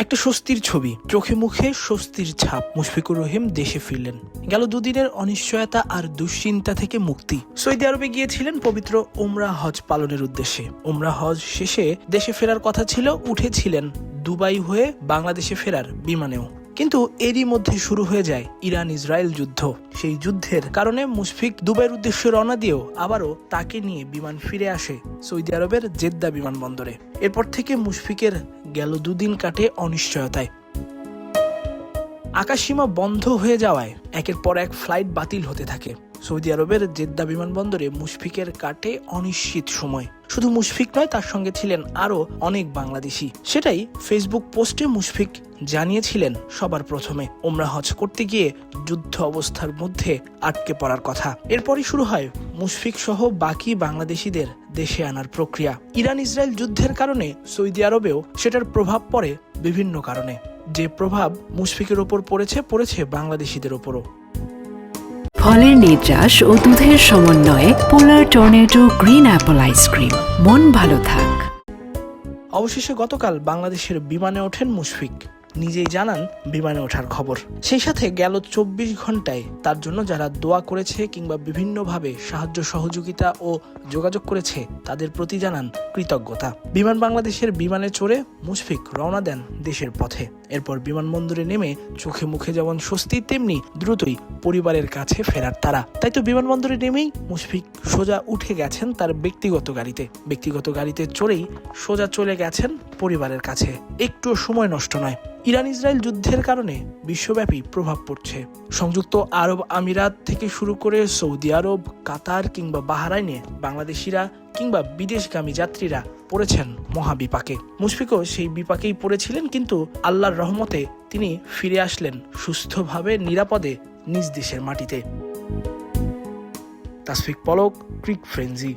একটা স্বস্তির ছবি, চোখে মুখে স্বস্তির ছাপ। মুশফিকুর রহিম দেশে ফিরলেন। গেল দুদিনের অনিশ্চয়তা আর দুশ্চিন্তা থেকে মুক্তি। সৌদি আরবে গিয়েছিলেন পবিত্র উমরা হজ পালনের উদ্দেশ্যে। উমরা হজ শেষে দেশে ফেরার কথা ছিল, উঠেছিলেন দুবাই হয়ে বাংলাদেশে ফেরার বিমানেও। কিন্তু এরই মধ্যে শুরু হয়ে যায় ইরান ইসরায়েল যুদ্ধ। সেই যুদ্ধের কারণে মুশফিক দুবাইয়ের উদ্দেশ্যে রওনা দিয়েও আবারও তাকে নিয়ে বিমান ফিরে আসে সৌদি আরবের জেদ্দা বিমানবন্দরে। এরপর থেকে মুশফিকের গেল দুদিন কাটে অনিশ্চয়তায়। আকাশসীমা বন্ধ হয়ে যাওয়ায় একের পর এক ফ্লাইট বাতিল হতে থাকে। সৌদি আরবের জেদ্দা বিমানবন্দরে মুশফিকের কাটে অনিশ্চিত সময়। শুধু মুশফিক নয়, তার সঙ্গে ছিলেন আরো অনেক বাংলাদেশি। সেটাই ফেসবুক পোস্টে মুশফিক জানিয়েছিলেন সবার প্রথমে। উমরা হজ করতে গিয়ে যুদ্ধ অবস্থার মধ্যে আটকে পড়ার কথা। এরপরই শুরু হয় মুশফিক সহ বাকি বাংলাদেশিদের দেশে আনার প্রক্রিয়া। ইরান ইসরায়েল যুদ্ধের কারণে সৌদি আরবেও সেটার প্রভাব পড়ে বিভিন্ন কারণে। যে প্রভাব মুশফিকের ওপর পড়েছে বাংলাদেশিদের ওপরও। ফলের নির্যাস ও দুধের সমন্বয়ে পোলার টর্নেডো গ্রিন অ্যাপল আইসক্রিম। মন ভালো থাক। অবশেষে গতকাল বাংলাদেশের বিমানে ওঠেন মুশফিক। নিজেই জানান বিমানে ওঠার খবর। সেই সাথে গেল 24 ঘন্টায় তার জন্য যারা দোয়া করেছে কিংবা বিভিন্নভাবে সাহায্য সহযোগিতা ও যোগাযোগ করেছে তাদের প্রতি জানান কৃতজ্ঞতা। বাংলাদেশের বিমানে চড়ে মুশফিক রওনা দেন দেশের পথে। এরপর বিমানবন্দরে নেমে চোখে মুখে যেমন স্বস্তি, তেমনি দ্রুতই পরিবারের কাছে ফেরার তারা। তাই তো বিমানবন্দরে নেমেই মুশফিক সোজা উঠে গেছেন তার ব্যক্তিগত গাড়িতে চড়েই সোজা চলে গেছেন পরিবারের কাছে। একটুও সময় নষ্ট নয়। ইরান ইসরায়েল যুদ্ধের কারণে বিশ্বব্যাপী প্রভাব পড়ছে। সংযুক্ত আরব আমিরাত থেকে শুরু করে সৌদি আরব, কাতার কিংবা বাহরাইনে বাংলাদেশিরা কিংবা বিদেশগামী যাত্রীরা পড়েছেন মহাবিপাকে। মুশফিকও সেই বিপাকেই পড়েছিলেন, কিন্তু আল্লাহর রহমতে তিনি ফিরে আসলেন সুস্থভাবে, নিরাপদে নিজ দেশের মাটিতে। তাসফিক পলক, ক্রিক ফ্রেঞ্জি।